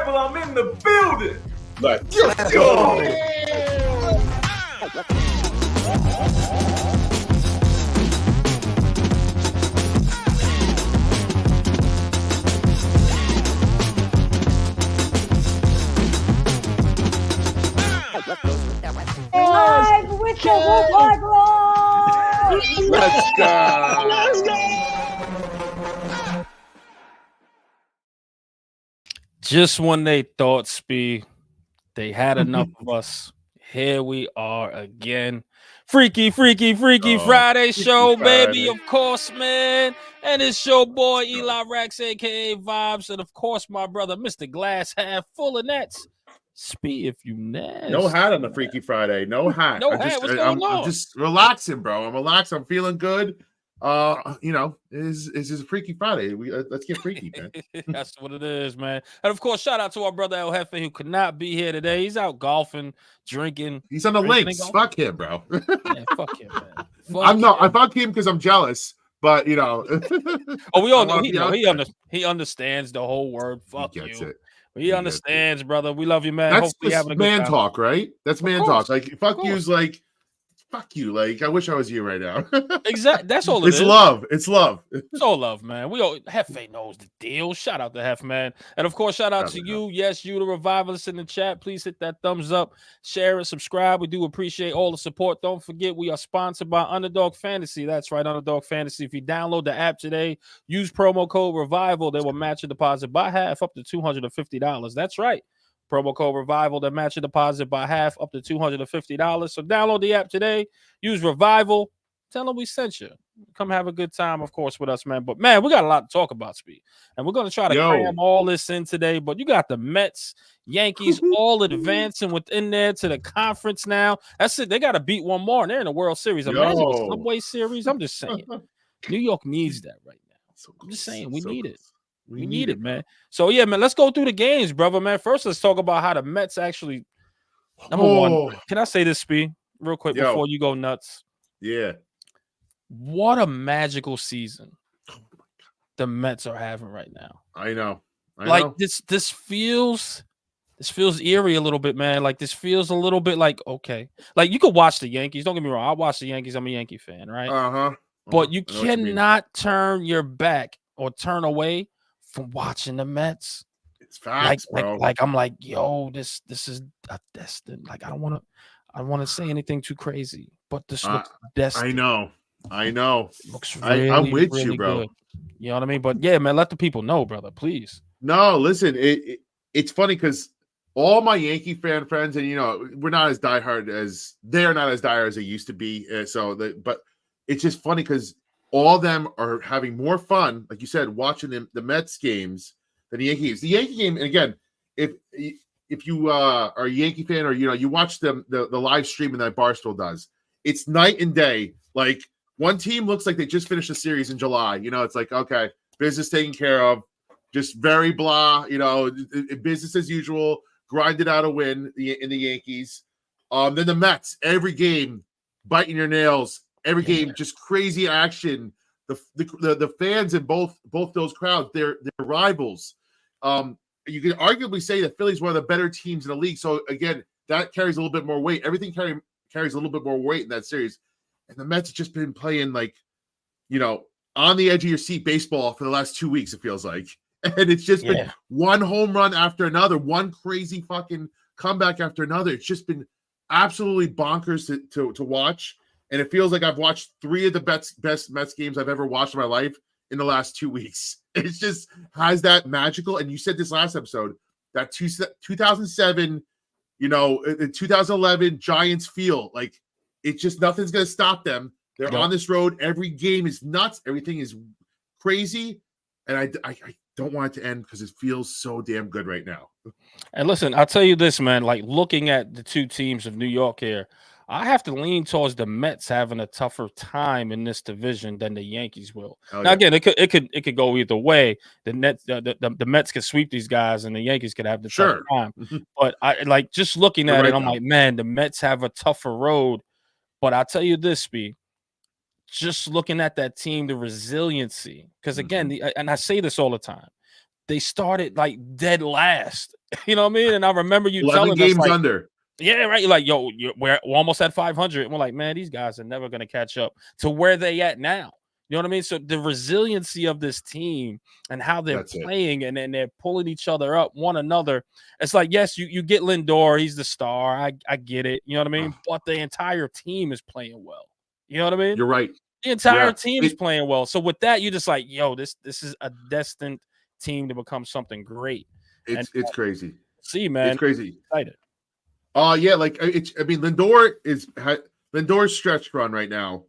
Revival. I'm in the building. Let's go. Live with the Revival! Let's go. Let's go. Just when they thought, Spee, they had enough of us, here we are again. Freaky Friday show, baby. Of course, man. And it's your boy, Eli Rex, a.k.a. Vibes. And, of course, my brother, Mr. Glass Half Full of Nets. Spee, if you nasty. No hat on the Freaky Friday. No hat. No hat. What's going on? I'm just relaxing, bro. I'm relaxed. I'm feeling good. It's just a Freaky Friday. Let's get freaky, man. That's what it is, man. And of course, shout out to our brother El Jefe, who could not be here today. He's out golfing, drinking. He's on the links. Fuck him, bro. Yeah, fuck him, man. I fuck him because I'm jealous. But we all know he understands the whole word. Fuck you. It. He understands, brother. We love you, man. That's just man talk, right? That's man talk. Like fuck you's like fuck you. Like I wish I was you right now. Exactly. That's all it's love. It's love. It's all love, man. Hefe knows the deal. Shout out to Hef, man. And of course, shout out to you. Yes, you, the revivalists in the chat. Please hit that thumbs up, share and subscribe. We do appreciate all the support. Don't forget, we are sponsored by Underdog Fantasy. That's right, Underdog Fantasy. If you download the app today, use promo code Revival. They will match your deposit by half up to $250. That's right. Promo code Revival that match your deposit by half up to $250. So download the app today. Use Revival. Tell them we sent you. Come have a good time, of course, with us, man. But, man, we got a lot to talk about, Speed. And we're going to try to cram all this in today. But you got the Mets, Yankees all advancing within there to the conference now. That's it. They got to beat one more, and they're in the World Series. Imagine the Subway Series. I'm just saying. New York needs that right now. I'm just saying. We need it. We need it, man. So, yeah, man, let's go through the games, brother, man. First, let's talk about how the Mets actually – number one, can I say this, Speed, real quick before you go nuts? Yeah. What a magical season the Mets are having right now. I know. This feels eerie a little bit, man. Like this feels a little bit like okay. Like you could watch the Yankees. Don't get me wrong. I watch the Yankees. I'm a Yankee fan, right? But you cannot turn your back or turn away from watching the Mets. It's facts, bro. Like I'm like, yo, this is a destined. Like I don't want to say anything too crazy, but this looks destined. I know. Looks really, I'm with really you, bro. Good. You know what I mean? But yeah, man, let the people know, brother, please. No, listen, it's funny because all my Yankee fan friends, and we're not as diehard as they're not as diehard as they used to be. But it's just funny because all of them are having more fun, like you said, watching the Mets games than the Yankee games. The Yankee game, and again, if you are a Yankee fan or you watch the live streaming that Barstool does, it's night and day. Like one team looks like they just finished a series in July. It's like, okay, business taken care of, just very blah, business as usual, grinded out a win in the Yankees. Then the Mets, every game, biting your nails, every game, just crazy action. The fans in both those crowds, they're rivals. You can arguably say that Philly's one of the better teams in the league. So again, that carries a little bit more weight. Everything carries a little bit more weight in that series. And the Mets have just been playing on the edge of your seat baseball for the last 2 weeks, it feels like. And it's just been one home run after another, one crazy fucking comeback after another. It's just been absolutely bonkers to watch. And it feels like I've watched 3 of the best Mets games I've ever watched in my life in the last 2 weeks. It just has that magical, and you said this last episode, that 2007, 2011 Giants feel like it's just nothing's going to stop them. They're on this road. Every game is nuts. Everything is crazy. And I don't want it to end because it feels so damn good right now. And listen, I'll tell you this, man, like looking at the two teams of New York here, I have to lean towards the Mets having a tougher time in this division than the Yankees will. Now, again, it could go either way. The Mets could sweep these guys, and the Yankees could have the tougher time. But I like just looking at it, I'm like, man, the Mets have a tougher road. But I'll tell you this, Speed, just looking at that team, the resiliency, because again, and I say this all the time, they started like dead last You know what I mean? And I remember you 11 telling us, games like, under. yeah, right. You're like, yo, we're almost at 500. And we're like, man, these guys are never going to catch up to where they at now. You know what I mean? So the resiliency of this team and how they're That's it. playing and they're pulling each other up, one another. It's like, yes, you get Lindor. He's the star. I get it. You know what I mean? But the entire team is playing well. You know what I mean? You're right. The entire team is playing well. So with that, you're just like, yo, this is a destined team to become something great. It's crazy. See, man. It's crazy. Excited. Yeah, like Lindor's stretch run right now.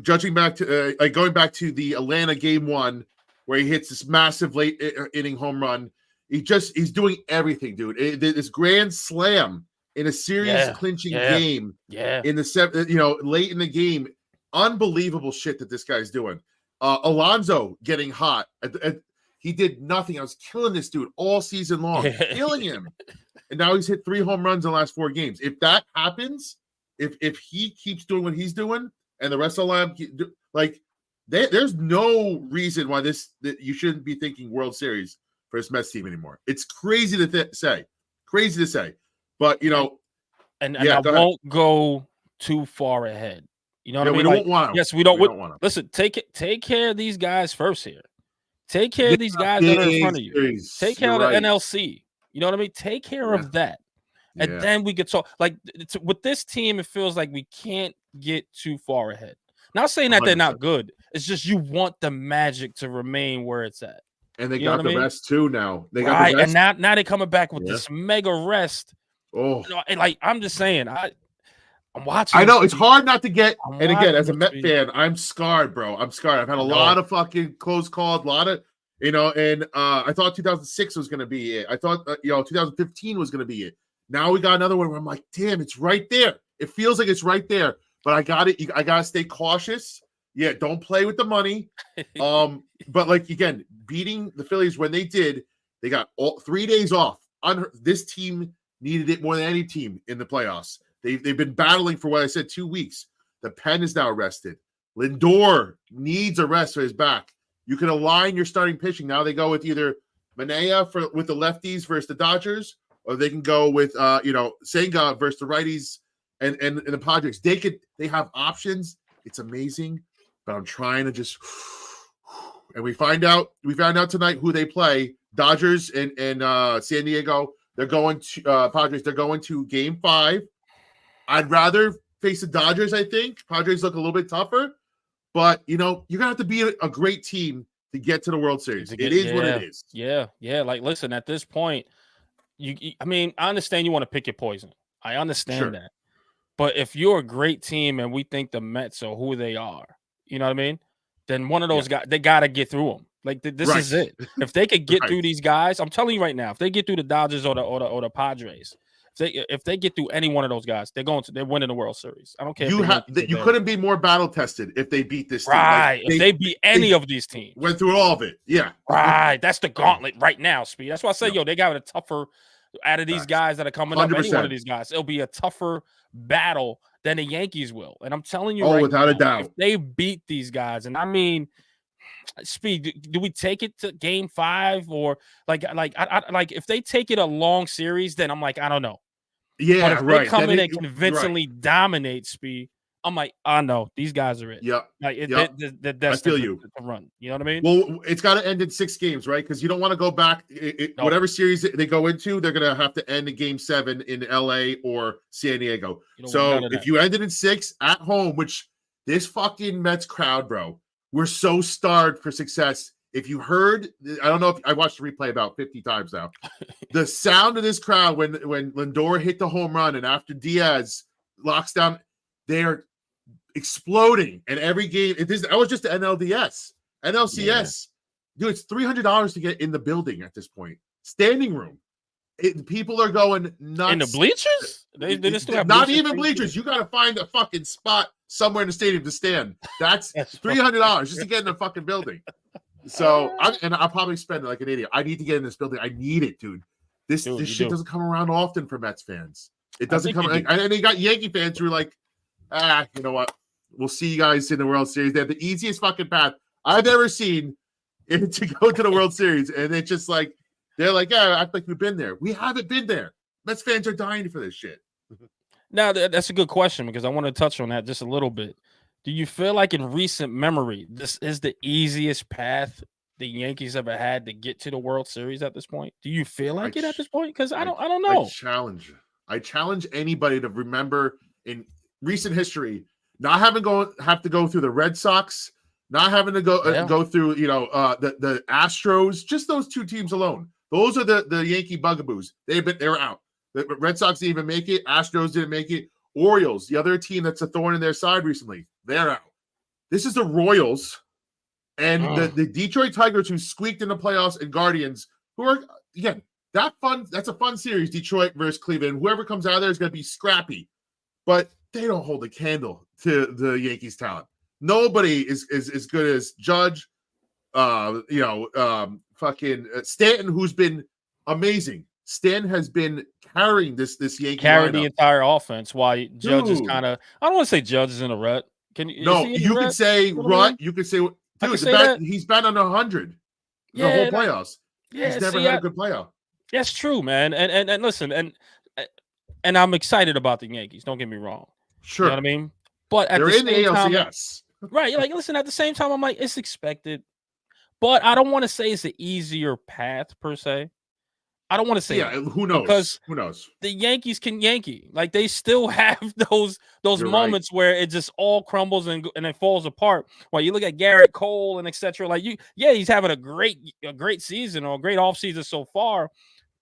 Judging back to going back to the Atlanta game 1, where he hits this massive late inning home run. He's doing everything, dude. This grand slam in a series clinching game. Yeah. In the late in the game, unbelievable shit that this guy's doing. Alonso getting hot. He did nothing. I was killing this dude all season long, killing him. And now he's hit 3 home runs in the last 4 games. If that happens, if he keeps doing what he's doing, and the rest of the lineup, there's no reason why that you shouldn't be thinking World Series for this Mets team anymore. It's crazy to say, but and I won't go too far ahead. You know what I mean? We don't want to. Yes, we don't want to. Listen, take care of these guys first here. Take care of these guys that are in front of you. Take care of the NLC. You know what I mean? Take care of that. And then we could talk. Like, with this team, it feels like we can't get too far ahead. Not saying that 100%. They're not good. It's just you want the magic to remain where it's at. And they got the rest too now. They got the rest. And now they're coming back with this mega rest. Oh, and like I'm just saying, I'm watching. I know it's hard not to get. And again, as a Met fan, I'm scarred, bro. I'm scarred. I've had a lot of fucking close calls, a lot of, and I thought 2006 was going to be it. I thought 2015 was going to be it. Now we got another one where I'm like, damn, it's right there. It feels like it's right there, but I got it. I got to stay cautious. Yeah, don't play with the money. But like, again, beating the Phillies when they did, they got 3 days off. This team needed it more than any team in the playoffs. They've been battling for what I said 2 weeks. The pen is now rested. Lindor needs a rest for his back. You can align your starting pitching. Now they go with either Manaea with the lefties versus the Dodgers, or they can go with Senga versus the righties and the Padres. They have options. It's amazing, but I'm trying to just and we found out tonight who they play. Dodgers and San Diego. They're going to Padres. They're going to Game 5. I'd rather face the Dodgers. I think Padres look a little bit tougher, but you're gonna have to be a great team to get to the World Series. It is what it is. Yeah. Like, listen, at this point. I mean, I understand you want to pick your poison. I understand that. But if you're a great team and we think the Mets are who they are, you know what I mean? Then one of those guys, they got to get through them. Like, this is it. If they could get through these guys, I'm telling you right now, if they get through the Dodgers or the Padres, if they get through any one of those guys, they're winning the World Series. I don't care. You couldn't be more battle tested if they beat this team. Right. If they beat any of these teams. Went through all of it. Yeah. Right. That's the gauntlet right now, Speed. That's why I say, they got a tougher out of these guys that are coming 100%. Up. Any one of these guys, it'll be a tougher battle than the Yankees will. And I'm telling you, without a doubt, if they beat these guys, and I mean, Speed, do we take it to Game 5 or like if they take it a long series, then I'm like, I don't know. Yeah, but if they come in and convincingly dominate, Speed, I'm like, I know these guys are it. Yeah, like I feel you. To run. You know what I mean? Well, it's got to end in 6 games, right? Because you don't want to go back. Whatever series they go into, they're going to have to end in Game 7 in LA or San Diego. So if you ended in 6 at home, which this fucking Mets crowd, bro, we're so starved for success. If you heard, I don't know if I watched the replay about 50 times now. The sound of this crowd when Lindor hit the home run and after Diaz locks down, they're exploding. And every game, that was just the NLCS. Dude, it's $300 to get in the building at this point. Standing room. People are going nuts. In the bleachers? They just have not even bleachers. You got to find a fucking spot somewhere in the stadium to stand. That's $300 just to get in the fucking building. So I'll probably spend it like an idiot. I need to get in this building. I need it, dude. This shit doesn't come around often for Mets fans. It doesn't come. And you got Yankee fans who are like, you know what? We'll see you guys in the World Series. They have the easiest fucking path I've ever seen to go to the World Series, and it's just like They're like, yeah, act like we've been there. We haven't been there. Mets fans are dying for this shit. Now, that's a good question because I want to touch on that just a little bit. Do you feel like in recent memory, this is the easiest path the Yankees ever had to get to the World Series at this point? Do you feel like it at this point? Because I don't know. I challenge anybody to remember in recent history not have to go through the Red Sox, not having to go through the Astros, just those two teams alone. Those are the Yankee bugaboos. They're out. The Red Sox didn't even make it. Astros didn't make it. Orioles, the other team that's a thorn in their side recently, they're out. This is the Royals and the Detroit Tigers who squeaked in the playoffs, and Guardians who are, again, that's a fun series, Detroit versus Cleveland. Whoever comes out of there is going to be scrappy, but they don't hold a candle to the Yankees' talent. Nobody is as good as Judge, fucking Stanton, who's been amazing. Stanton has been carrying this Yankee carried lineup. the entire offense while Judge is kind of, I don't want to say Judge is in a rut. You could say rut. You could say, dude, he's been on 100 the whole playoffs. He's never had a good playoff. That's true, man. And listen, and I'm excited about the Yankees. Don't get me wrong. Sure. You know what I mean? But at they're the in the same ALCS. time, right? Like, listen, at the same time, I'm like, it's expected. But I don't want to say it's an easier path per se. I don't want to say who knows? Because who knows? The Yankees can Yankee. Like, they still have those moments where it just all crumbles and it falls apart. While you look at Garrett Cole and etc. Like he's having a great season or a great offseason so far.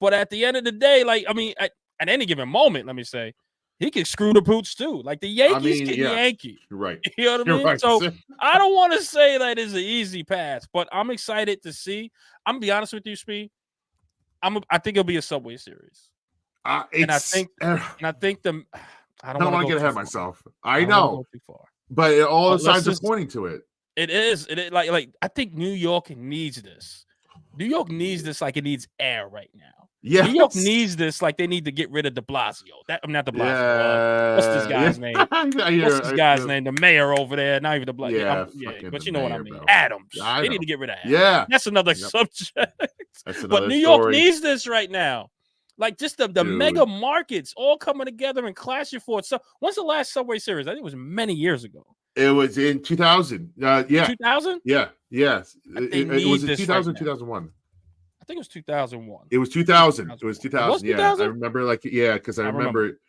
But at the end of the day, like, I mean, at any given moment, let me say, he can screw the pooch too. Like, the Yankees can Yankee. You're right. You know what I mean? Right. So I don't want to say that is an easy path, but I'm excited to see. I'm gonna be honest with you, Speed. I think it'll be a Subway Series. And I think I don't want to get ahead of myself. I don't know, go too far. But all the signs are pointing to it. It is. Like I think New York needs this. New York needs this like it needs air right now. Yeah, New York needs this like they need to get rid of De Blasio. I'm not De Blasio. What's this guy's name? What's this guy's name? The mayor over there. Not even De Blasio. But you know what I mean. Bro. Adams. They need to get rid of Adams. Yeah, that's another subject. That's but New York needs this right now. Like, just the mega markets all coming together and clashing for it. So, when's the last Subway Series? I think it was many years ago. It was in 2000. 2000? Yeah. Yes. It was in 2000, right 2001. I think it was 2001. It was 2000. It was 2000. Yeah, 2000? I remember, because I remember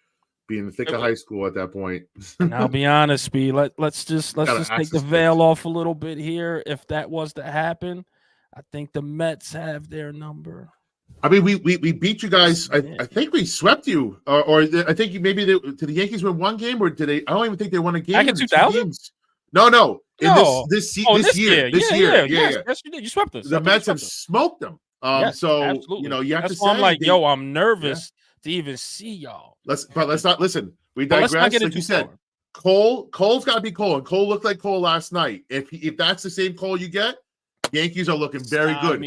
being in the thick of high school at that point. And I'll be honest, B. Let's just take the veil off a little bit here. If that was to happen, I think the Mets have their number. I mean, we beat you guys. I think we swept you, or I think did the Yankees win one game, or did they? I don't even think they won a game. Back in 2000? No. This year. Yeah. Yes, you did. You swept us. The Mets have smoked them. Yes, so absolutely. you have That's to say, I'm like, I'm nervous to even see y'all. Let's not listen. We digress. Like you said, Cole's got to be Cole, and Cole looked like Cole last night. If that's the same Cole you get, Yankees are looking very good.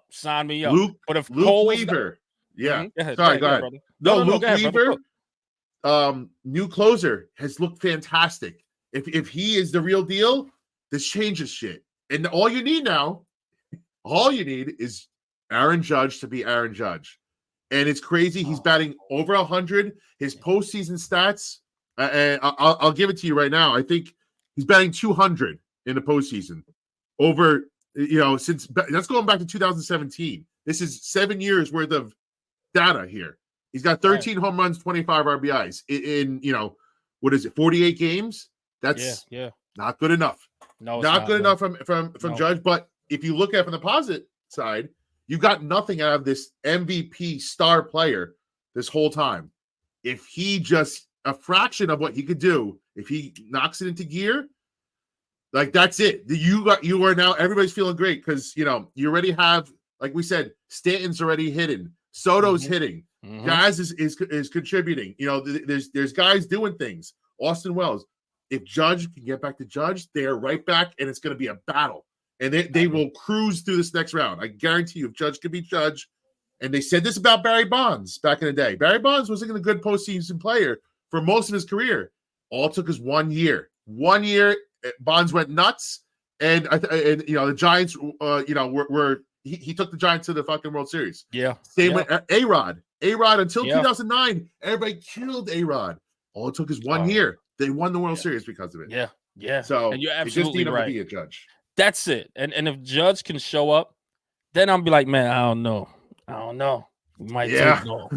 Sign me up. Luke Weaver. Sorry, go ahead. No, Luke Weaver, new closer, has looked fantastic. If he is the real deal, this changes shit. And all you need is Aaron Judge to be Aaron Judge. And it's crazy. He's batting over 100. His postseason stats, and I'll give it to you right now. I think he's batting 200 in the postseason. Over, since that's going back to 2017. This is 7 years worth of data here. He's got 13 home runs, 25 RBIs in 48 games? That's not good enough. No, not good enough from Judge. But if you look at it from the positive side, you got nothing out of this MVP star player this whole time. If he just a fraction of what he could do, if he knocks it into gear, like that's it. You are now everybody's feeling great because you already have, like we said, Stanton's already hitting, Soto's hitting, Guys is contributing. There's guys doing things. Austin Wells. If Judge can get back to Judge, they are right back, and it's going to be a battle. And they will cruise through this next round. I guarantee you, if Judge can beat Judge, and they said this about Barry Bonds back in the day. Barry Bonds wasn't a good postseason player for most of his career. All it took is 1 year. 1 year, Bonds went nuts, and the Giants, were he took the Giants to the fucking World Series. Yeah. Same with A-Rod. A-Rod until Yeah. 2009, everybody killed A-Rod. All it took is 1 year. They won the World Series because of it. Yeah. Yeah. So and you're you just absolutely need him right. to be a judge. That's it. And if Judge can show up, then I'll be like, man, I don't know. We might take it all.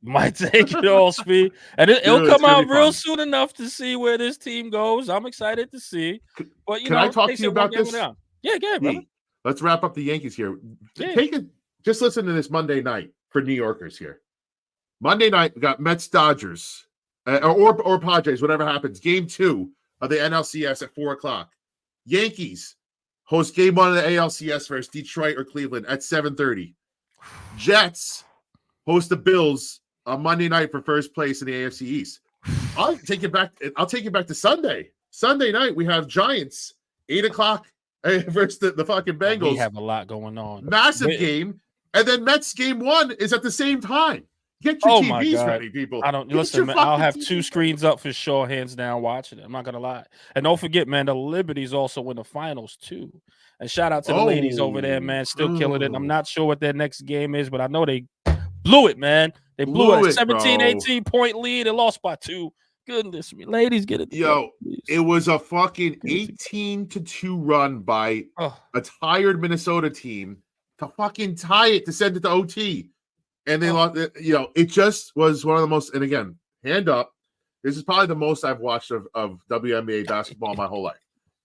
Might take it all, Speed. And it'll come out real soon enough to see where this team goes. I'm excited to see. But Can I talk to you about this? Yeah, go ahead, brother. Let's wrap up the Yankees here. Yeah. Just listen to this Monday night for New Yorkers here. Monday night, we got Mets Dodgers or Padres, whatever happens. Game 2 of the NLCS at 4:00. Yankees host game 1 of the ALCS versus Detroit or Cleveland at 7:30. Jets host the Bills on Monday night for first place in the AFC East. I'll take it back to Sunday. Sunday night, we have Giants 8:00 versus the fucking Bengals. We have a lot going on. Massive game. And then Mets game 1 is at the same time. Get your TVs ready, people. I don't listen, man. I'll have 2 screens up for sure, hands down, watching it. I'm not gonna lie. And don't forget, man, the Liberties also in the finals too. And shout out to the ladies over there, man. Still killing it. I'm not sure what their next game is, but I know they blew it, man. They blew it. 17-18 point lead and lost by 2. Goodness me. Ladies, get it together, please. It was a fucking 18-2 run by a tired Minnesota team to fucking tie it to send it to OT. And they lost, it just was one of the most, and again, hand up, this is probably the most I've watched of WNBA basketball my whole life.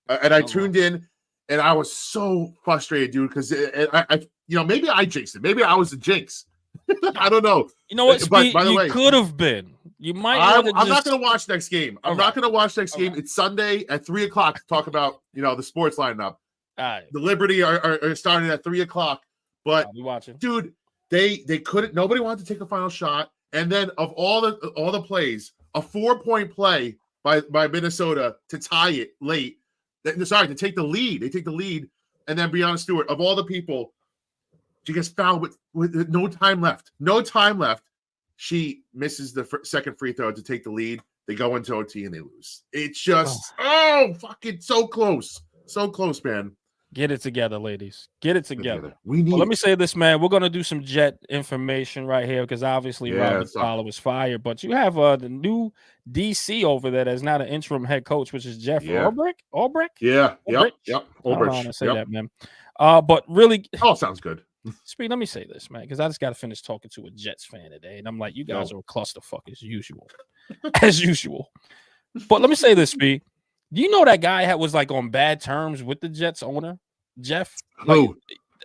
And I tuned in, and I was so frustrated, dude, because I maybe I jinxed it. Maybe I was the jinx. I don't know. You know what, Speed, by the way, could have been. You might. I'm not going to watch next game. I'm not going to watch next game. It's Sunday at 3:00 to talk about the sports lineup. All right. The Liberty are starting at 3:00, but I'll be watching, dude. They couldn't. Nobody wanted to take a final shot, and then of all the plays, a 4-point play by Minnesota to tie it late. To take the lead. They take the lead, and then Breanna Stewart, of all the people, she gets fouled with no time left. No time left. She misses the second free throw to take the lead. They go into OT and they lose. It's just fucking so close, man. Get it together, ladies. Get it together. We need. Let me say this, man. We're gonna do some Jet information right here because obviously Robert Saleh was fired, but you have the new DC over there that's not an interim head coach, which is Jeff Ulbrich. Yeah. Ulbrich? Yep. I don't know how to say that, man. But really, sounds good. Speed, let me say this, man, because I just got to finish talking to a Jets fan today, and I'm like, you guys are a clusterfuck as usual, But let me say this, Speed. Do you know that guy was like on bad terms with the Jets owner, Jeff?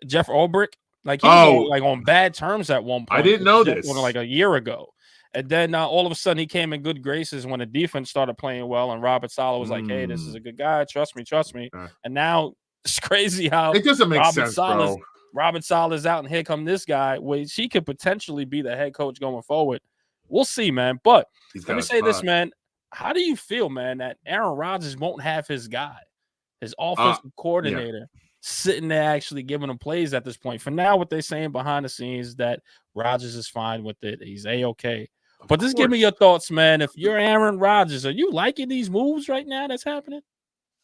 Jeff Ulbrich? Like he was on bad terms at one point. I didn't know this. Like a year ago. And then all of a sudden he came in good graces when the defense started playing well, and Robert Saleh was like, hey, this is a good guy. Trust me. And now it's crazy how it doesn't make sense, bro. Robert Saleh's out, and here come this guy, which he could potentially be the head coach going forward. We'll see, man. But let me say this, man. How do you feel, man, that Aaron Rodgers won't have his guy, his offensive coordinator, sitting there actually giving him plays at this point? For now, what they're saying behind the scenes that Rodgers is fine with it. He's A-okay. But just give me your thoughts, man. If you're Aaron Rodgers, are you liking these moves right now that's happening?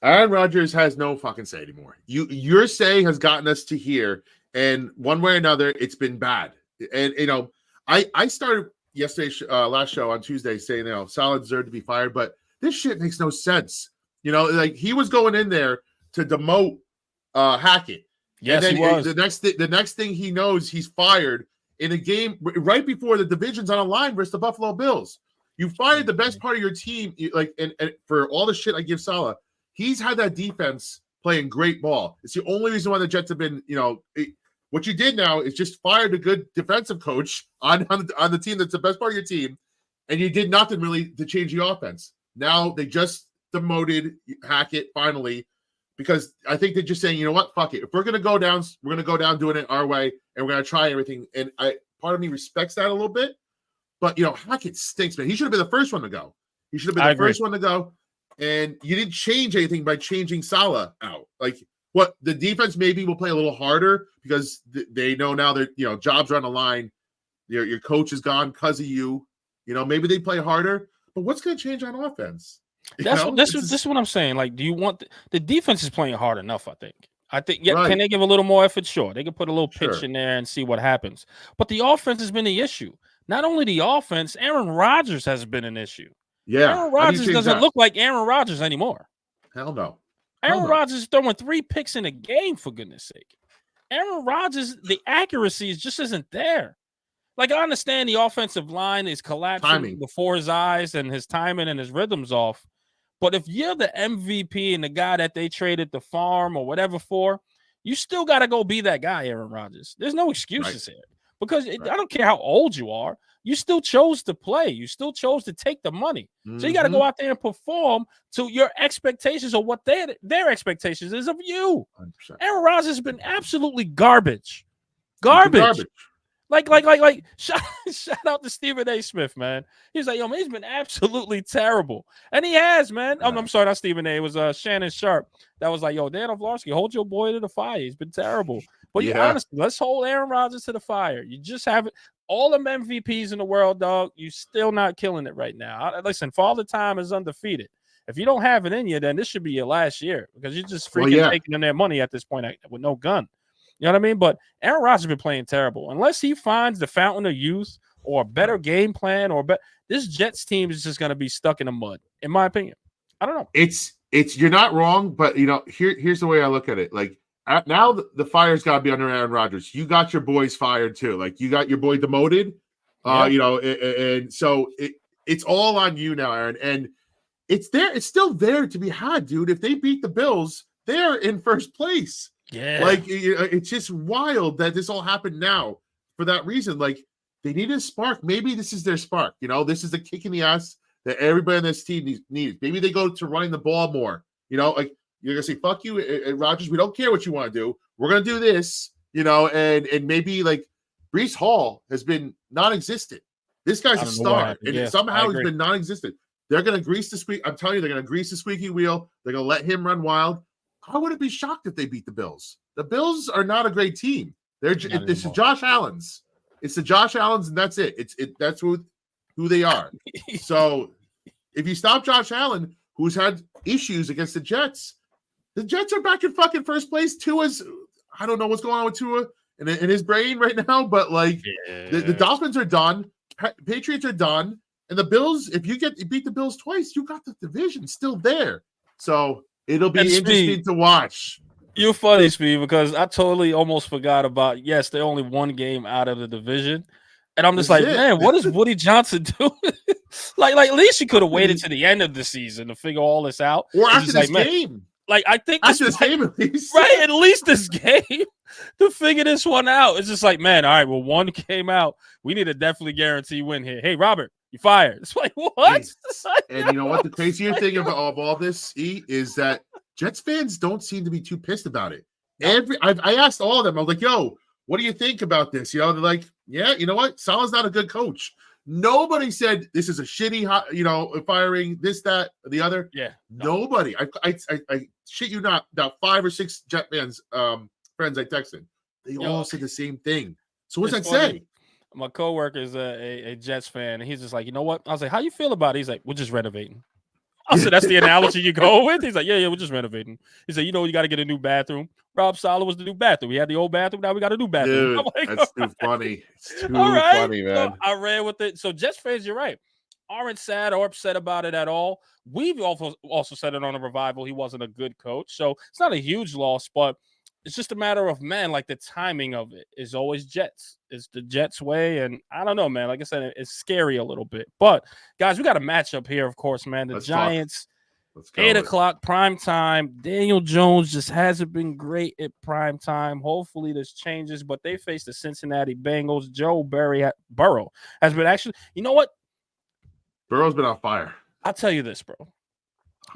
Aaron Rodgers has no fucking say anymore. Your say has gotten us to here, and one way or another, it's been bad. And, I started yesterday, last show on Tuesday, saying, Saleh deserved to be fired, but this shit makes no sense. Like he was going in there to demote Hackett. Yes, and then he was. The next thing he knows, he's fired in a game right before the division's on a line versus the Buffalo Bills. You fired the best part of your team, and for all the shit I give Saleh, he's had that defense playing great ball. It's the only reason why the Jets have been, what you did now is just fired a good defensive coach on the team that's the best part of your team, and you did nothing really to change the offense. Now they just demoted Hackett finally because I think they're just saying, you know what, fuck it. If we're gonna go down, we're gonna go down doing it our way, and we're gonna try everything. And part of me respects that a little bit, but Hackett stinks, man. He should have been the first one to go. He should have been the first one to go, and you didn't change anything by changing Saleh out. Like, what, the defense maybe will play a little harder because they know now that jobs are on the line. Your coach is gone because of you. Maybe they play harder, but what's going to change on offense? This is what I'm saying. Like, do you want the defense is playing hard enough? I think. I think, yeah, Right. can they give a little more effort? Sure. They can put a little pitch Sure. in there and see what happens. But the offense has been the issue. Not only the offense, Aaron Rodgers has been an issue. Yeah. Aaron How do you Rodgers change doesn't that? look like Aaron Rodgers anymore. Hell no. Aaron Rodgers is throwing 3 picks in a game, for goodness sake. Aaron Rodgers, the accuracy just isn't there. Like, I understand the offensive line is collapsing before his eyes and his timing and his rhythm's off. But if you're the MVP and the guy that they traded the farm or whatever for, you still got to go be that guy, Aaron Rodgers. There's no excuses here because I don't care how old you are. You still chose to play. You still chose to take the money. So you got to go out there and perform to your expectations or what their expectations is of you. 100%. Aaron Rodgers has been absolutely garbage. Garbage. Like, shout out to Stephen A. Smith, man. He's like, yo, man, he's been absolutely terrible. And he has, man. I'm sorry, not Stephen A. It was Shannon Sharp that was like, yo, Dan Orlovsky, hold your boy to the fire. He's been terrible. But honestly, let's hold Aaron Rodgers to the fire. You just have all them MVPs in the world, dog. You still not killing it right now. Listen, Father Time is undefeated. If you don't have it in you, then this should be your last year because you're just freaking taking in their money at this point with no gun. You know what I mean? But Aaron Rodgers has been playing terrible. Unless he finds the fountain of youth or a better game plan this Jets team is just going to be stuck in the mud, in my opinion. I don't know. It's you're not wrong, but here's the way I look at it. Like now the fire's got to be under Aaron Rodgers. You got your boys fired too. Like you got your boy demoted. And so it's all on you now, Aaron. And it's still there to be had, dude. If they beat the Bills, they're in first place. Yeah, like it's just wild that this all happened now for that reason. Like they need a spark. Maybe this is their spark. This is the kick in the ass that everybody on this team needs. Maybe they go to running the ball more. Like you're gonna say, "Fuck you, Rodgers. We don't care what you want to do. We're gonna do this." And maybe like Breece Hall has been non-existent. This guy's a star, and somehow he's been non-existent. They're gonna grease the squeak. I'm telling you, they're gonna grease the squeaky wheel. They're gonna let him run wild. I wouldn't be shocked if they beat the Bills. The Bills are not a great team. It's the Josh Allens. It's the Josh Allens, and that's it. That's who they are. So if you stop Josh Allen, who's had issues against the Jets are back in fucking first place. Tua's, I don't know what's going on with Tua in his brain right now, but like the Dolphins are done. Patriots are done. And the Bills, if you beat the Bills twice, you got the division still there. So it'll be interesting to watch. You're funny, Speed, because I totally almost forgot about, they're only one game out of the division. And I'm just man, what is Woody Johnson doing? like at least you could have waited to the end of the season to figure all this out. Or after this game. Like, I think after this game, at least. Right, at least this game to figure this one out. It's just like, man, all right, well, one came out. We need to definitely guarantee win here. Hey, Robert, you fired. It's like, what? And you know what? The crazier thing of all this, is that Jets fans don't seem to be too pissed about it. I asked all of them. I was like, yo, what do you think about this? They're like, yeah, you know what? Salah's not a good coach. Nobody said this is a shitty, firing, this, that, or the other. Yeah. Nobody. I shit you not, about 5 or 6 Jet fans, friends I texted. They all said the same thing. So what's that say? My coworker is a Jets fan, and he's just like, you know what? I was like, how you feel about it? He's like, we're just renovating. I said, that's the analogy you go with? He's like, yeah, we're just renovating. He said, you got to get a new bathroom. Rob Saleh was the new bathroom. We had the old bathroom. Now we got a new bathroom. Dude, like, that's too funny. It's too funny, man. So I ran with it. So Jets fans, you're right, aren't sad or upset about it at all. We've also said it on a revival. He wasn't a good coach. So it's not a huge loss, but it's just a matter of, man, like the timing of it is always Jets. It's the Jets way. And I don't know, man. Like I said, it's scary a little bit. But, guys, we got a matchup here, of course, man. The Giants, 8 o'clock, prime time. Daniel Jones just hasn't been great at prime time. Hopefully this changes. But they face the Cincinnati Bengals. Joe Burrow has been actually – you know what? Burrow's been on fire. I'll tell you this, bro.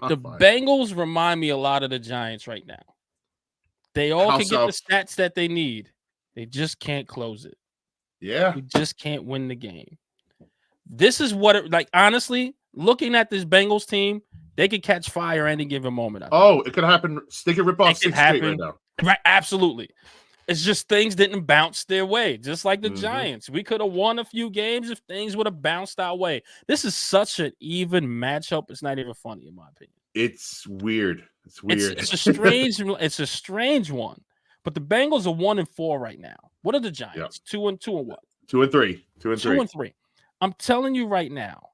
Bengals remind me a lot of the Giants right now. They all can get the stats that they need. They just can't close it. Yeah. We just can't win the game. This is what honestly, looking at this Bengals team, they could catch fire any given moment. It could happen. They could rip off 6 straight right now. Right, absolutely. It's just things didn't bounce their way, just like the Giants. We could have won a few games if things would have bounced our way. This is such an even matchup. It's not even funny, in my opinion. It's weird. It's weird. It's a strange one. But the Bengals are 1-4 right now. What are the Giants? 2-2 and what? 2-3. 2-3. I'm telling you right now,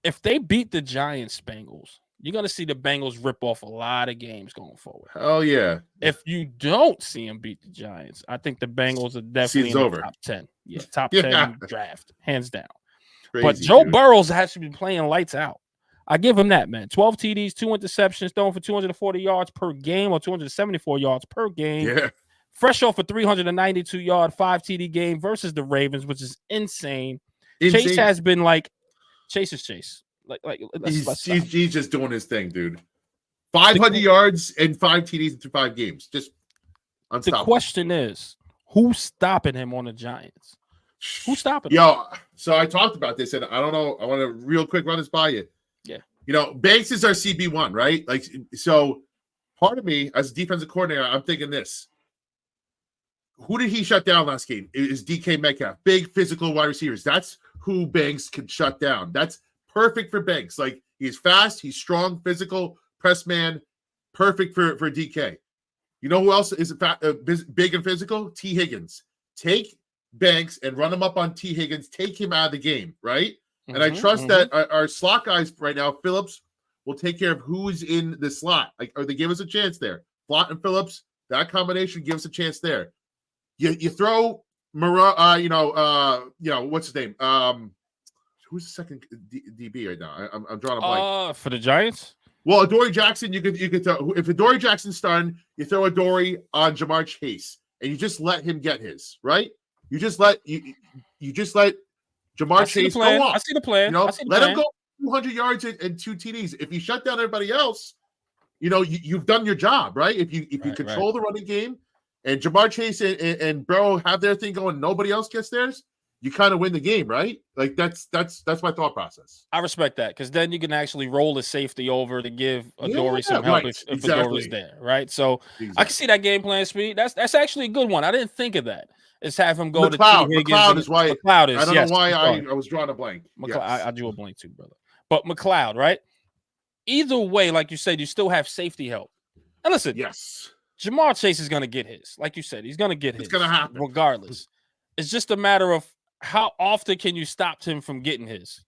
if they beat the Giants, Bengals, you're gonna see the Bengals rip off a lot of games going forward. Oh yeah. If you don't see them beat the Giants, I think the Bengals are definitely in the top 10. Yeah, top 10 draft, hands down. Crazy, but Joe dude. Burrows has to be playing lights out. I give him that, man. 12 TDs, 2 interceptions, throwing for 240 yards per game or 274 yards per game. Yeah. Fresh off a 392-yard 5 TD game versus the Ravens, which is insane. Chase has been like Chase is Chase. He's just doing his thing, dude. 500 yards and 5 TDs into 5 games. Just unstoppable. The question is, who's stopping him on the Giants? Who's stopping him? Yo, so I talked about this, and I don't know. I want to real quick run this by you. Yeah. You know, Banks is our CB1, right? Like, so part of me as a defensive coordinator, I'm thinking this. Who did he shut down last game? It is DK Metcalf. Big physical wide receivers. That's who Banks can shut down. That's perfect for Banks. Like, he's fast, he's strong, physical, press man. Perfect for DK. You know who else is big and physical? T. Higgins. Take Banks and run him up on T. Higgins. Take him out of the game, right? And I trust that our slot guys right now, Phillips, will take care of who's in the slot. Like, or they give us a chance there. Flott and Phillips, that combination gives us a chance there. You throw what's his name? Who's the second DB right now? I'm drawing a blank. For the Giants? Well, Adoree Jackson, you could throw, if Adoree Jackson's starting, you throw Adoree on Jamar Chase, and you just let him get his, right? You just let Jamar Chase go off. I see the plan. You know, let him go 200 yards and 2 TDs. If you shut down everybody else, you know, you've done your job, right? If you control the running game and Jamar Chase and Burrow have their thing going, nobody else gets theirs, you kind of win the game, right? Like that's my thought process. I respect that because then you can actually roll the safety over to give Adoree some help if Adoree's there, right? So I can see that game plan, Speed. That's actually a good one. I didn't think of that. Is have him go McLeod. to T. Higgins. McLeod is why. McLeod is, I don't know why I was drawing a blank. Yes. I drew a blank too, brother. But McLeod, right? Either way, like you said, you still have safety help. And listen, yes, Jamar Chase is going to get his. Like you said, he's going to get his. It's going to happen regardless. It's just a matter of how often can you stop him from getting his.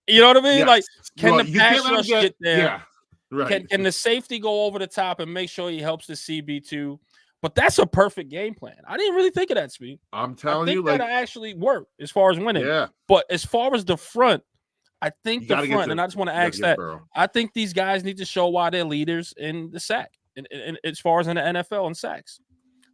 You know what I mean? Yes. Like, can the pass rush get there? Yeah, right. Can the safety go over the top and make sure he helps the CB2? But that's a perfect game plan. I didn't really think of that, Speed. I'm telling you, that actually worked as far as winning. Yeah. But as far as the front, I think the front, and I just want to ask that. I think these guys need to show why they're leaders in the sack, and as far as in the NFL and sacks.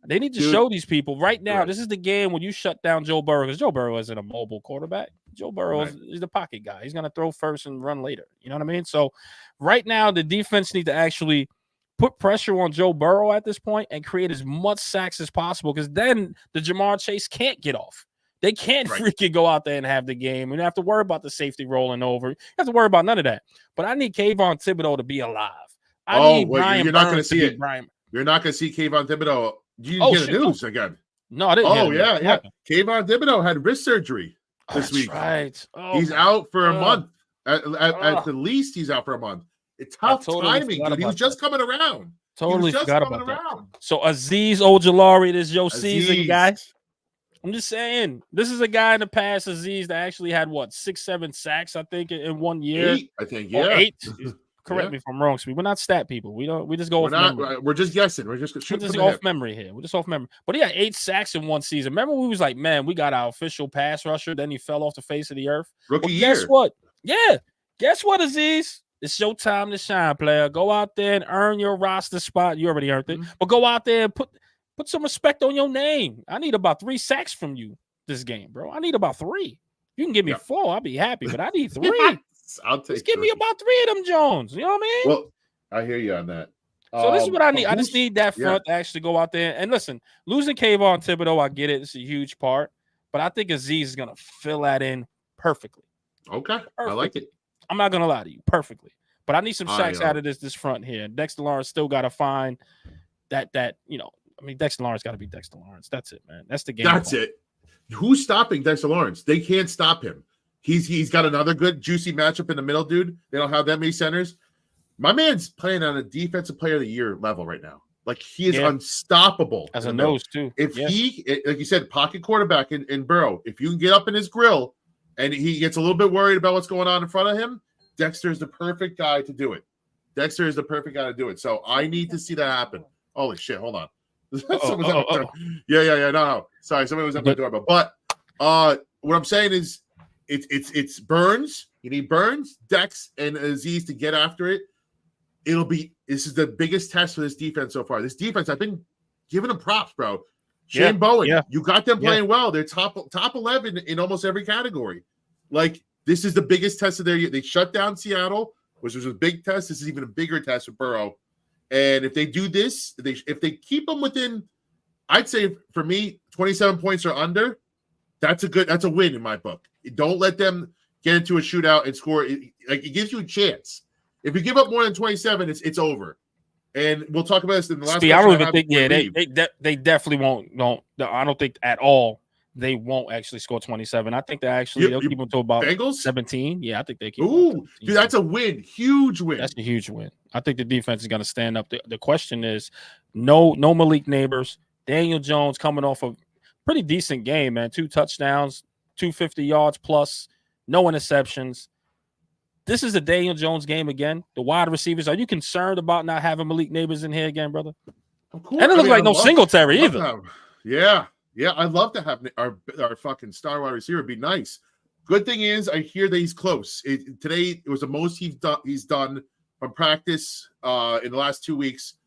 They need to show these people right now. Right. This is the game when you shut down Joe Burrow, because Joe Burrow isn't a mobile quarterback. Joe Burrow is the pocket guy. He's going to throw first and run later. You know what I mean? So right now, the defense needs to actually put pressure on Joe Burrow at this point and create as much sacks as possible, because then the Jamar Chase can't get off. They can't freaking go out there and have the game. You don't have to worry about the safety rolling over. You have to worry about none of that. But I need Kayvon Thibodeau to be alive. You're not going to see it. You're not going to see Kayvon Thibodeau. You didn't get the news again. No, I didn't. Yeah. Kayvon Thibodeau had wrist surgery this week. Right. He's out for a month. At the least, he's out for a month. It's tough timing, dude. He was just coming around. Totally forgot about that. So Azeez Ojulari, this is your season, guys. I'm just saying, this is a guy in the past, Azeez, that actually had 6-7 sacks, I think, in 1 year. 8, I think, yeah. 8. Correct me if I'm wrong, Speed. We're not stat people. We just go off memory. We're just guessing. We're just off memory here. We're just off memory. But he had 8 sacks in 1 season. Remember, we was like, man, we got our official pass rusher. Then he fell off the face of the earth. Rookie year. Guess what? Yeah. Guess what, Azeez? It's your time to shine, player. Go out there and earn your roster spot. You already earned it. But go out there and put some respect on your name. I need about 3 sacks from you this game, bro. I need about 3. You can give me 4. I'll be happy, but I need 3. I'll take. Just give me about 3 of them Jones. You know what I mean? Well, I hear you on that. So this is what I need. I just need that front to actually go out there. And listen, losing Kayvon Thibodeau, I get it. It's a huge part. But I think Azeez is going to fill that in perfectly. Okay. I like it. I'm not going to lie to you. Perfectly. But I need some sacks out of this front here. Dexter Lawrence still got to find that, Dexter Lawrence got to be Dexter Lawrence. That's it, man. That's the game. That's it. Who's stopping Dexter Lawrence? They can't stop him. He's got another good, juicy matchup in the middle, dude. They don't have that many centers. My man's playing on a defensive player of the year level right now. Like he is unstoppable as a nose too. If like you said, pocket quarterback in Burrow, if you can get up in his grill and he gets a little bit worried about what's going on in front of him, Dexter is the perfect guy to do it. Dexter is the perfect guy to do it. So I need to see that happen. Holy shit! Hold on. Yeah. No. Sorry, somebody was at my doorbell. But what I'm saying is, it's Burns. You need Burns, Dex, and Aziz to get after it. This is the biggest test for this defense so far. This defense, I've been giving them props, bro. Shane Bowen, you got them playing well. They're top 11 in almost every category. Like, this is the biggest test of their year. They shut down Seattle, which was a big test. This is even a bigger test for Burrow. And if they do this, if they keep them within, I'd say for me, 27 points or under, that's a win in my book. Don't let them get into a shootout and score. It gives you a chance. If you give up more than 27, it's over. And we'll talk about this in the last. I don't even think. Yeah, they definitely won't. I don't think at all they won't actually score 27. I think they'll keep them to about Bengals? 17. Yeah, I think they keep. Ooh, dude, that's a win. Huge win. That's a huge win. I think the defense is going to stand up. The question is, no Malik Neighbors. Daniel Jones coming off a pretty decent game, man. 2 touchdowns, 250 yards plus, no interceptions. This is a Daniel Jones game again. The wide receivers. Are you concerned about not having Malik Neighbors in here again, brother? Of course. And it looks like no Singletary either. Yeah. I'd love to have our fucking star wide receiver. It'd be nice. Good thing is, I hear that he's close. Today it was the most he's done from practice in the last 2 weeks.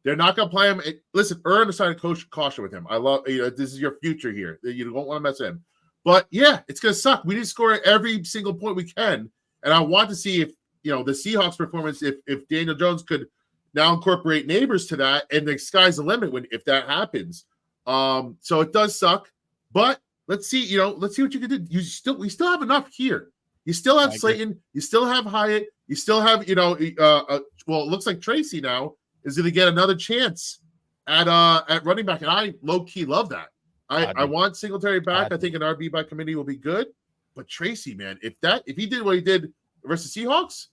They're not going to play him. Listen, Ern decided to caution with him. I love, this is your future here. You don't want to mess with him. But yeah, it's going to suck. We need to score every single point we can. And I want to see if, the Seahawks performance, if Daniel Jones could now incorporate Neighbors to that, and the sky's the limit if that happens. So it does suck, but let's see what you can do. We still have enough here. You still have Slayton. You still have Hyatt. You still have, it looks like Tracy now is going to get another chance at running back. And I low key love that. I want Singletary back. I think an RB by committee will be good. But Tracy, man, if he did what he did versus Seahawks,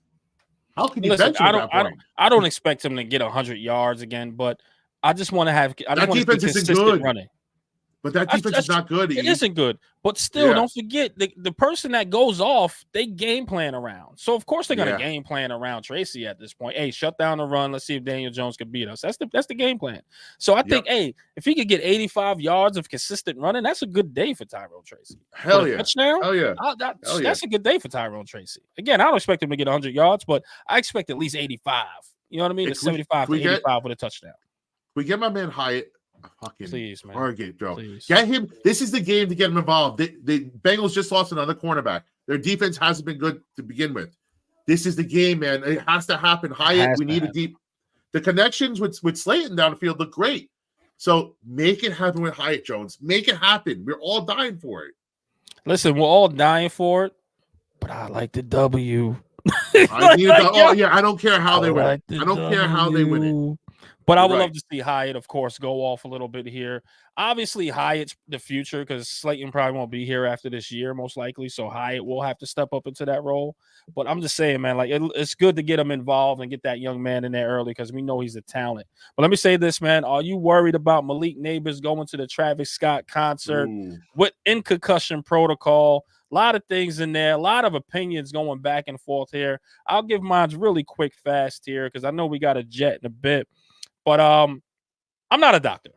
how can you bench him at that point? I don't expect him to get 100 yards again, but I just want to have. That defense isn't good. Running. But that defense is not good. It isn't good. But still, don't forget the person that goes off, they game plan around. So of course they're gonna game plan around Tracy at this point. Hey, shut down the run. Let's see if Daniel Jones can beat us. That's the game plan. So I think, if he could get 85 yards of consistent running, that's a good day for Tyrone Tracy. Hell yeah. Touchdown? Hell yeah. That's a good day for Tyrone Tracy. Again, I don't expect him to get 100 yards, but I expect at least 85. You know what I mean? 75 to 85 with a touchdown. We get my man Hyatt. Fucking please, man. Target, bro. Please. Get him. This is the game to get him involved. The Bengals just lost another cornerback. Their defense hasn't been good to begin with. This is the game, man. It has to happen. Hyatt, we need a deep. The connections with Slayton down the field look great. So make it happen with Hyatt, Jones. Make it happen. We're all dying for it. Listen, we're all dying for it, but I like the W. I don't care how they win it. I don't care how they win it. But I would love to see Hyatt, of course, go off a little bit here. Obviously, Hyatt's the future because Slayton probably won't be here after this year, most likely. So Hyatt will have to step up into that role. But I'm just saying, man, like it's good to get him involved and get that young man in there early because we know he's a talent. But let me say this, man. Are you worried about Malik Neighbors going to the Travis Scott concert in concussion protocol? A lot of things in there, a lot of opinions going back and forth here. I'll give mine really quick, fast here because I know we got a jet in a bit. But I'm not a doctor.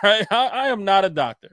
Right? I am not a doctor.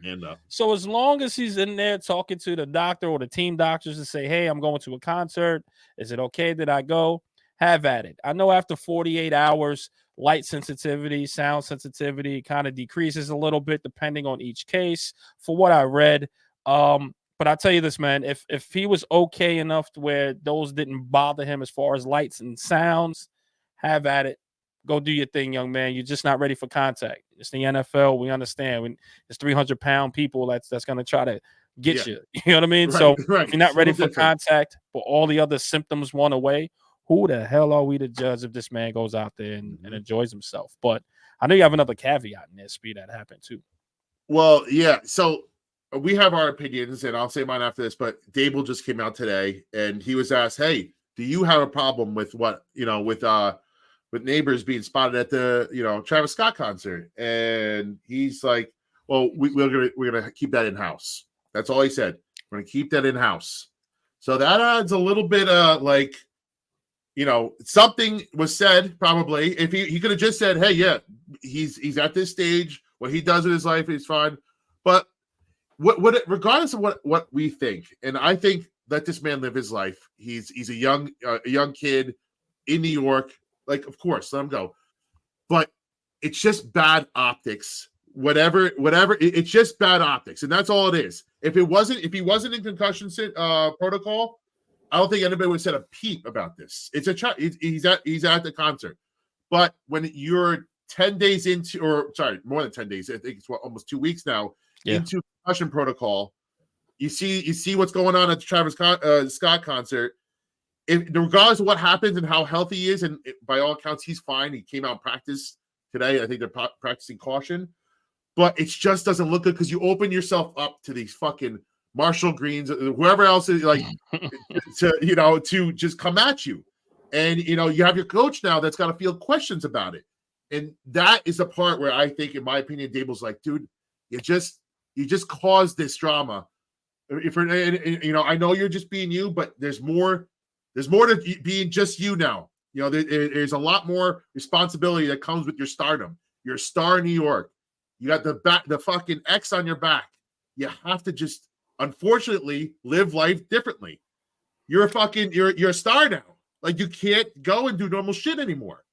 So as long as he's in there talking to the doctor or the team doctors and say, hey, I'm going to a concert. Is it okay that I go? Have at it. I know after 48 hours, light sensitivity, sound sensitivity kind of decreases a little bit depending on each case for what I read. But I'll tell you this, man, if he was okay enough to where those didn't bother him as far as lights and sounds, have at it. Go do your thing, young man. You're just not ready for contact. It's the NFL. We understand. It's 300-pound people that's going to try to get you. You know what I mean? If you're not ready for contact, but all the other symptoms went away, who the hell are we to judge if this man goes out there and enjoys himself? But I know you have another caveat in there, Speed, that happened too. Well, yeah. So we have our opinions, and I'll say mine after this, but Dable just came out today, and he was asked, hey, do you have a problem with with neighbors being spotted at the Travis Scott concert, and he's like, "Well, we're gonna keep that in house." That's all he said. We're gonna keep that in house. So that adds a little bit like, something was said probably. If he could have just said, "Hey, yeah, he's at this stage. What he does in his life is fine," but regardless of what we think, and I think let this man live his life. He's a young kid in New York. Like, of course, let him go. But it's just bad optics. Whatever, it's just bad optics, and that's all it is. If he wasn't in concussion protocol, I don't think anybody would have said a peep about this. It's he's at the concert, but when you're 10 days into, or sorry, more than 10 days, I think it's almost 2 weeks now into concussion protocol. You see what's going on at the Travis Scott concert. Regardless of what happens and how healthy he is, and by all accounts he's fine. He came out and practiced today. I think they're practicing caution, but it just doesn't look good because you open yourself up to these fucking Marshall Greens, whoever else is like to just come at you, and you have your coach now that's got to field questions about it, and that is the part where I think, in my opinion, Dable's like, dude, you just caused this drama. I know you're just being you, but there's more to being just you now. There's a lot more responsibility that comes with your stardom. You're a star in New York. You got the fucking X on your back. You have to just, unfortunately, live life differently. You're a star now. Like, you can't go and do normal shit anymore.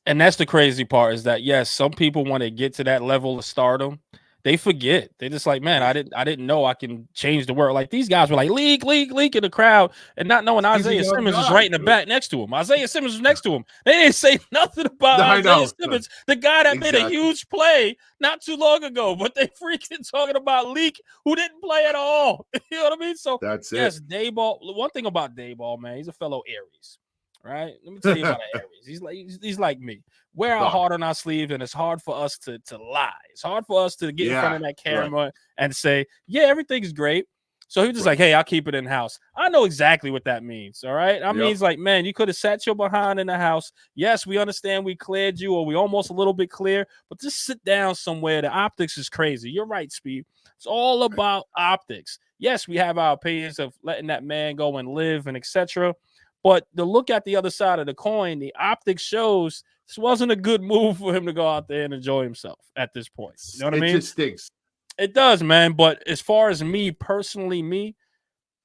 And that's the crazy part, is that yes, some people want to get to that level of stardom. They forget. They just like, man, I didn't know I can change the world. Like, these guys were like, leak in the crowd, and not knowing Isaiah Simmons was right in the back next to him. Isaiah Simmons was next to him. They didn't say nothing about Isaiah Simmons, the guy that made a huge play not too long ago. But they freaking talking about Leak, who didn't play at all. You know what I mean? So that's yes, Dayball. One thing about Dayball, man, he's a fellow Aries. Right? Let me tell you about Aries. He's like me. Wear our heart on our sleeve, and it's hard for us to lie. It's hard for us to get in front of that camera and say, yeah, everything's great. So he's just like, hey, I'll keep it in house. I know exactly what that means. All right. I mean, he's like, man, you could have sat your behind in the house. Yes, we understand we cleared you, or we almost a little bit clear, but just sit down somewhere. The optics is crazy. You're right, Speed. It's all about optics. Yes, we have our opinions of letting that man go and live and etc. But to look at the other side of the coin, the optics shows this wasn't a good move for him to go out there and enjoy himself at this point. You know what I mean? It just stinks. It does, man. But as far as me personally,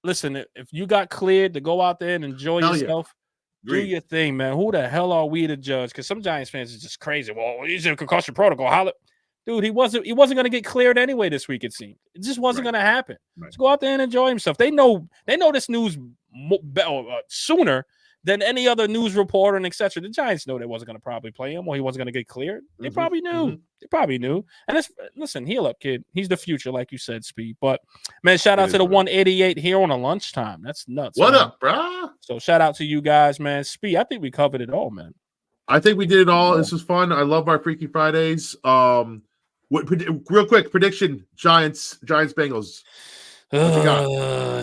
listen, if you got cleared to go out there and enjoy yourself, do your thing, man. Who the hell are we to judge? Because some Giants fans are just crazy. Well, he's in a concussion protocol. Holla. Dude, he wasn't going to get cleared anyway this week, it seemed. It just wasn't going to happen. Let's go out there and enjoy himself. They know this news sooner than any other news reporter and etc. The Giants know they wasn't going to probably play him, or he wasn't going to get cleared. They probably knew. They probably knew. And listen, heal up, kid. He's the future, like you said, Speed. But man, shout out to the 188 here on a lunchtime. That's nuts. What man. up, bro? So shout out to you guys, man. Speed, I think we covered it all, man. I think we did it all. This was fun. I love our Freaky Fridays. Real quick prediction: Giants, Bengals.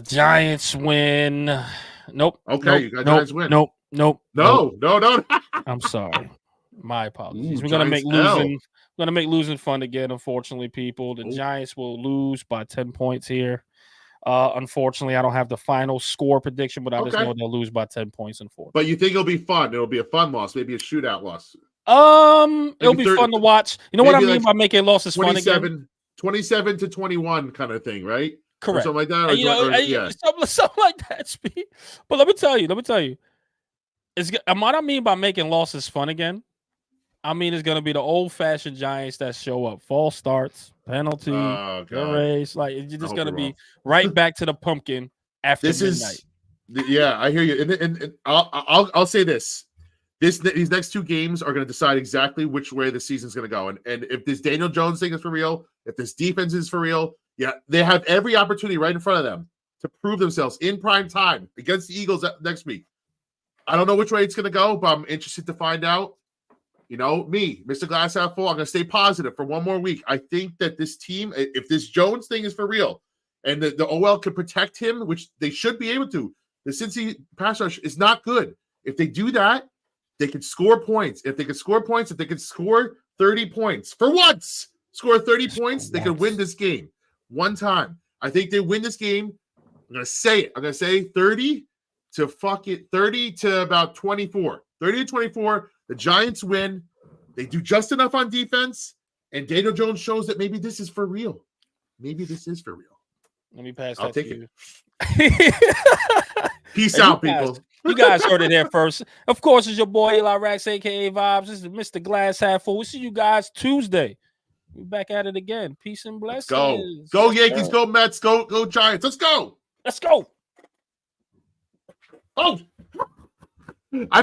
Giants win. Nope. Okay, you got Giants win. Nope. No. I'm sorry. My apologies. We're gonna make losing fun again. Unfortunately, people, the Giants will lose by 10 points here. Unfortunately, I don't have the final score prediction, but I just know they'll lose by 10 points. Unfortunately, but you think it'll be fun? It'll be a fun loss, maybe a shootout loss. It'll be fun to watch. You know what I mean by making losses fun again? 27 to 21 kind of thing, right? Correct. Or something like that. Something like that, Speed. But let me tell you. What I mean by making losses fun again, I mean it's going to be the old-fashioned Giants that show up. False starts, penalty, race. Like, it's just going to be right back to the pumpkin after midnight. I hear you. And I'll say this. These next two games are going to decide exactly which way the season's going to go. And if this Daniel Jones thing is for real, if this defense is for real, they have every opportunity right in front of them to prove themselves in prime time against the Eagles next week. I don't know which way it's going to go, but I'm interested to find out. Me, Mr. Glass Half Full, I'm going to stay positive for one more week. I think that this team, if this Jones thing is for real, and the OL can protect him, which they should be able to, the Cincy pass rush is not good. If they do that, they could score points. If they could score points, if they could score 30 points for once, score 30 points, they could win this game one time. I think they win this game. I'm going to say it. I'm going to say 30 to about 24. 30 to 24. The Giants win. They do just enough on defense, and Daniel Jones shows that maybe this is for real. Maybe this is for real. Let me pass I'll that take to you. Peace out, people. You guys heard it here first. Of course, it's your boy Eli Rax, aka Vibes. This is Mr. Glass Half Full. We'll see you guys Tuesday. We're back at it again. Peace and blessings. Go Yankees, go Mets, go Giants. Let's go. Let's go. Oh, I